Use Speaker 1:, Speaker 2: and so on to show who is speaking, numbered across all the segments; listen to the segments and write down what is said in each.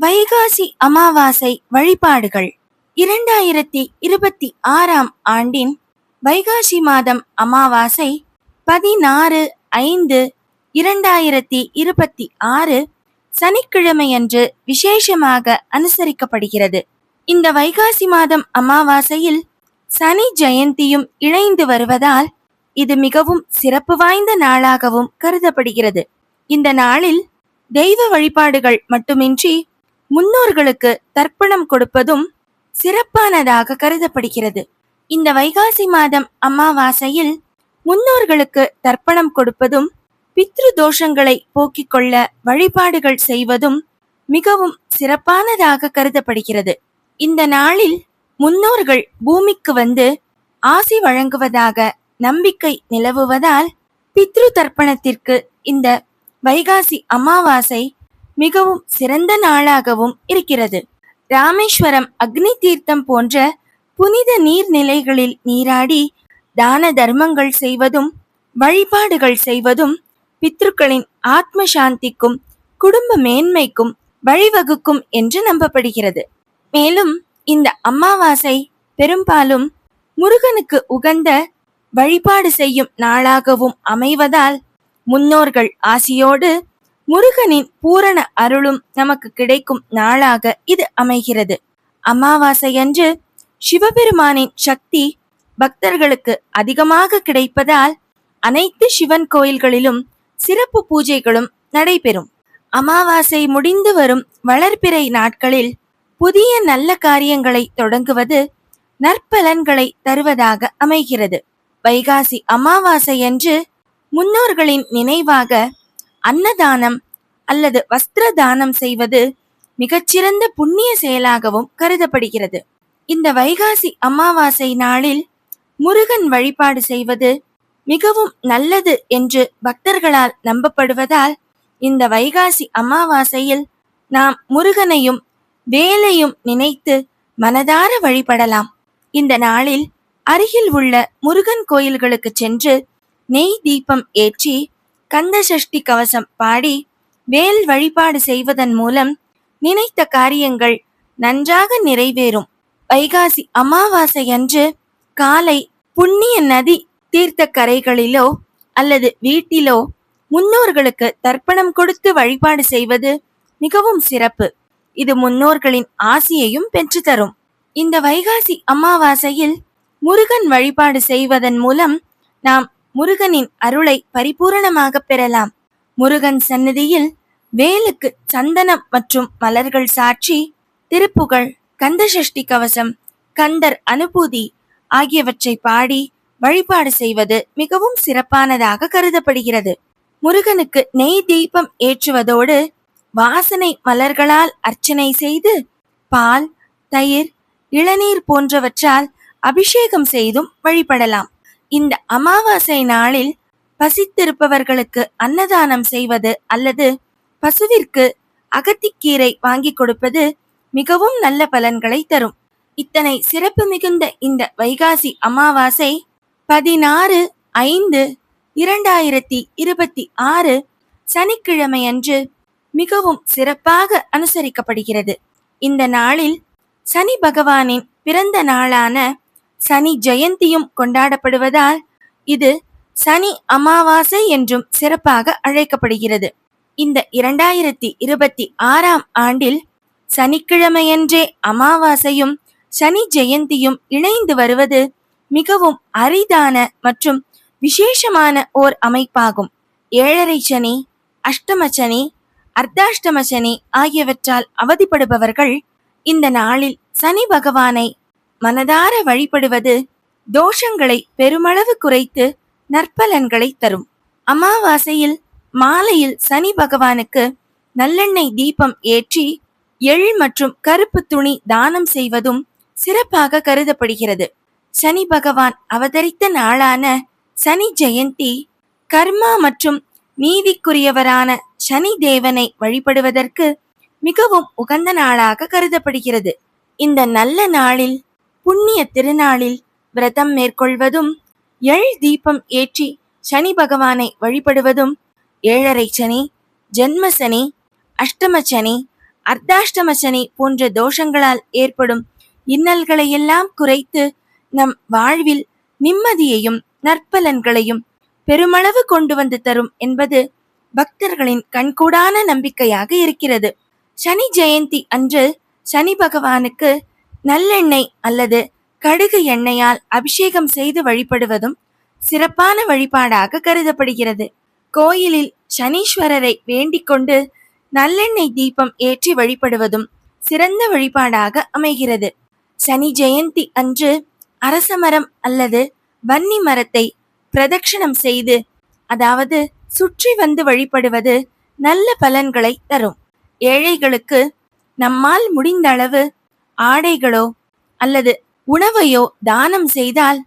Speaker 1: வைகாசி அமாவாசை வழிபாடுகள் 2026 ஆண்டின் வைகாசி மாதம் அமாவாசை 16/5/2026 சனிக்கிழமையன்று விசேஷமாக அனுசரிக்கப்படுகிறது. இந்த வைகாசி மாதம் அமாவாசையில் சனி ஜெயந்தியும் இணைந்து வருவதால் இது மிகவும் சிறப்பு வாய்ந்த நாளாகவும் கருதப்படுகிறது. இந்த நாளில் தெய்வ வழிபாடுகள் மட்டுமின்றி முன்னோர்களுக்கு தர்ப்பணம் கொடுப்பதும் சிறப்பானதாக கருதப்படுகிறது. இந்த வைகாசி மாதம் அமாவாசையில் முன்னோர்களுக்கு தர்ப்பணம் கொடுப்பதும் பித்ரு தோஷங்களை போக்கிக் கொள்ள வழிபாடுகள் செய்வதும் மிகவும் சிறப்பானதாக கருதப்படுகிறது. இந்த நாளில் முன்னோர்கள் பூமிக்கு வந்து ஆசி வழங்குவதாக நம்பிக்கை நிலவுவதால் பித்ரு தர்ப்பணத்திற்கு இந்த வைகாசி அமாவாசை மிகவும் சிறந்த நாளாகவும் இருக்கிறது. ராமேஸ்வரம், அக்னி தீர்த்தம் போன்ற புனித நீர்நிலைகளில் நீராடி தான தர்மங்கள் செய்வதும் வழிபாடுகள் செய்வதும் பித்ருக்களின் ஆத்ம சாந்திக்கும் குடும்ப மேன்மைக்கும் வழிவகுக்கும் என்று நம்பப்படுகிறது. மேலும் இந்த அமாவாசை பெரும்பாலும் முருகனுக்கு உகந்த வழிபாடு செய்யும் நாளாகவும் அமைவதால் முன்னோர்கள் ஆசியோடு முருகனின் பூரண அருளும் நமக்கு கிடைக்கும் நாளாக இது அமைகிறது. அமாவாசையன்று சிவபெருமானின் சக்தி பக்தர்களுக்கு அதிகமாக கிடைப்பதால் அனைத்து சிவன் கோயில்களிலும் சிறப்பு பூஜைகளும் நடைபெறும். அமாவாசை முடிந்து வரும் வளர்பிறை நாட்களில் புதிய நல்ல காரியங்களை தொடங்குவது நற்பலன்களை தருவதாக அமைகிறது. வைகாசி அமாவாசையன்று முன்னோர்களின் நினைவாக அன்னதானம் அல்லது வஸ்திர தானம் செய்வது மிகச்சிறந்த புண்ணிய செயலாகவும் கருதப்படுகிறது. இந்த வைகாசி அமாவாசை நாளில் முருகன் வழிபாடு செய்வது மிகவும் நல்லது என்று பக்தர்களால் நம்பப்படுவதால் இந்த வைகாசி அமாவாசையில் நாம் முருகனையும் வேலையும் நினைத்து மனதார வழிபடலாம். இந்த நாளில் அருகில் உள்ள முருகன் கோயில்களுக்கு சென்று நெய் தீபம் ஏற்றி கந்த சஷ்டி கவசம் பாடி வேல் வழிபாடு செய்வதன் மூலம் நினைத்த காரியங்கள் நன்றாக நிறைவேறும். வைகாசி அமாவாசை அன்று காலை புண்ணிய நதி தீர்த்த கரைகளிலோ அல்லது வீட்டிலோ முன்னோர்களுக்கு தர்ப்பணம் கொடுத்து வழிபாடு செய்வது மிகவும் சிறப்பு. இது முன்னோர்களின் ஆசியையும் பெற்று தரும். இந்த வைகாசி அமாவாசையில் முருகன் வழிபாடு செய்வதன் மூலம் நாம் முருகனின் அருளை பரிபூரணமாக பெறலாம். முருகன் சந்நிதியில் வேலுக்கு சந்தனம் மற்றும் மலர்கள் சாற்றி திருப்புகழ், கந்தசஷ்டி கவசம், கந்தர் அனுபூதி ஆகியவற்றை பாடி வழிபாடு செய்வது மிகவும் சிறப்பானதாக கருதப்படுகிறது. முருகனுக்கு நெய் தீபம் ஏற்றுவதோடு வாசனை மலர்களால் அர்ச்சனை செய்து பால், தயிர், இளநீர் போன்றவற்றால் அபிஷேகம் செய்தும் வழிபடலாம். இந்த அமாவாசை நாளில் பசித்திருப்பவர்களுக்கு அன்னதானம் செய்வது அல்லது பசுவிற்கு அகத்திக்கீரை வாங்கி கொடுப்பது மிகவும் நல்ல பலன்களை தரும். இத்தனை சிறப்பு மிகுந்த இந்த வைகாசி அமாவாசை 16/5/2026 சனிக்கிழமையன்று மிகவும் சிறப்பாக அனுசரிக்கப்படுகிறது. இந்த நாளில் சனி பகவானின் பிறந்த நாளான சனி ஜெயந்தியும் கொண்டாடப்படுவதால் இது சனி அமாவாசை என்றும் சிறப்பாக அழைக்கப்படுகிறது. இந்த 2026 ஆண்டில் சனிக்கிழமையன்றே அமாவாசையும் சனி ஜெயந்தியும் இணைந்து வருவது மிகவும் அரிதான மற்றும் விசேஷமான ஓர் அமைப்பாகும். 7.5 சனி, அஷ்டம சனி, அர்த்தாஷ்டம சனி ஆகியவற்றால் அவதிப்படுபவர்கள் இந்த நாளில் சனி பகவானை மனதார வழிபடுவது தோஷங்களை பெருமளவு குறைத்து நற்பலன்களை தரும். அமாவாசையில் மாலையில் சனி பகவானுக்கு நல்லெண்ணெய் தீபம் ஏற்றி எள் மற்றும் கருப்பு துணி தானம் செய்வதும் சிறப்பாக கருதப்படுகிறது. சனி பகவான் அவதரித்த நாளான சனி ஜெயந்தி கர்மா மற்றும் நீதிக்குரியவரான சனி தேவனை வழிபடுவதற்கு மிகவும் உகந்த நாளாக கருதப்படுகிறது. இந்த நல்ல நாளில் புண்ணிய திருநாளில் விரதம் மேற்கொள்வதும் எள் தீபம் ஏற்றி சனி பகவானை வழிபடுவதும் 7.5 சனி, ஜென்ம சனி, அஷ்டம சனி, அர்த்தாஷ்டம சனி போன்ற தோஷங்களால் ஏற்படும் இன்னல்களை எல்லாம் குறைத்து நம் வாழ்வில் நிம்மதியையும் நற்பலன்களையும் பெருமளவு கொண்டு வந்து தரும் என்பது பக்தர்களின் கண்கூடான நம்பிக்கையாக இருக்கிறது. சனி ஜெயந்தி அன்று சனி பகவானுக்கு நல்லெண்ணெய் அல்லது கடுகு எண்ணெயால் அபிஷேகம் செய்து வழிபடுவதும் சிறப்பான வழிபாடாக கருதப்படுகிறது. கோயிலில் சனீஸ்வரரை வேண்டிக் கொண்டு நல்லெண்ணெய் தீபம் ஏற்றி வழிபடுவதும் சிறந்த வழிபாடாக அமைகிறது. சனி ஜெயந்தி அன்று அரசமரம் அல்லது வன்னி மரத்தை பிரதட்சணம் செய்து, அதாவது சுற்றி வந்து வழிபடுவது நல்ல பலன்களை தரும். ஏழைகளுக்கு நம்மால் முடிந்த அளவு ஆடைகளோ அல்லது உணவையோ தானம் செய்தால்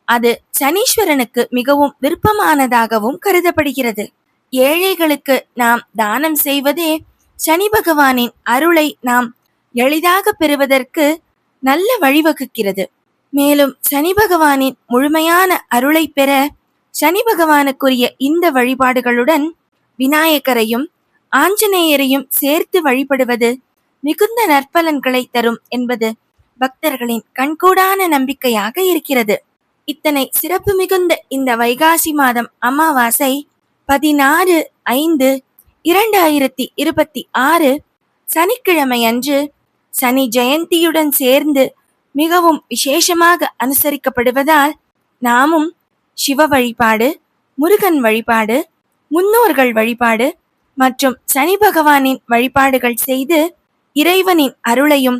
Speaker 1: அது சனீஸ்வரனுக்கு மிகவும் விருப்பமானதாகவும் கருதப்படுகிறது. ஏழைகளுக்கு நாம் தானம் செய்வதே சனி பகவானின் அருளை நாம் எளிதாக பெறுவதற்கு நல்ல வழிவகுக்கிறது. மேலும் சனி பகவானின் முழுமையான அருளை பெற சனி பகவானுக்குரிய இந்த வழிபாடுகளுடன் விநாயகரையும் ஆஞ்சநேயரையும் சேர்த்து வழிபடுவது மிகுந்த நற்பலன்களை தரும் என்பது பக்தர்களின் கண்கூடான நம்பிக்கையாக இருக்கிறது. இத்தனை சிறப்பு மிகுந்த இந்த வைகாசி மாதம் அமாவாசை 16/5/2026 சனிக்கிழமை அன்று சனி ஜெயந்தியுடன் சேர்ந்து மிகவும் விசேஷமாக அனுசரிக்கப்படுவதால் நாமும் சிவ வழிபாடு, முருகன் வழிபாடு, முன்னோர்கள் வழிபாடு மற்றும் சனி பகவானின் வழிபாடுகள் செய்து இறைவனின் அருளையும்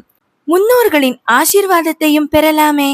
Speaker 1: முன்னோர்களின் ஆசீர்வாதத்தையும் பெறலாமே.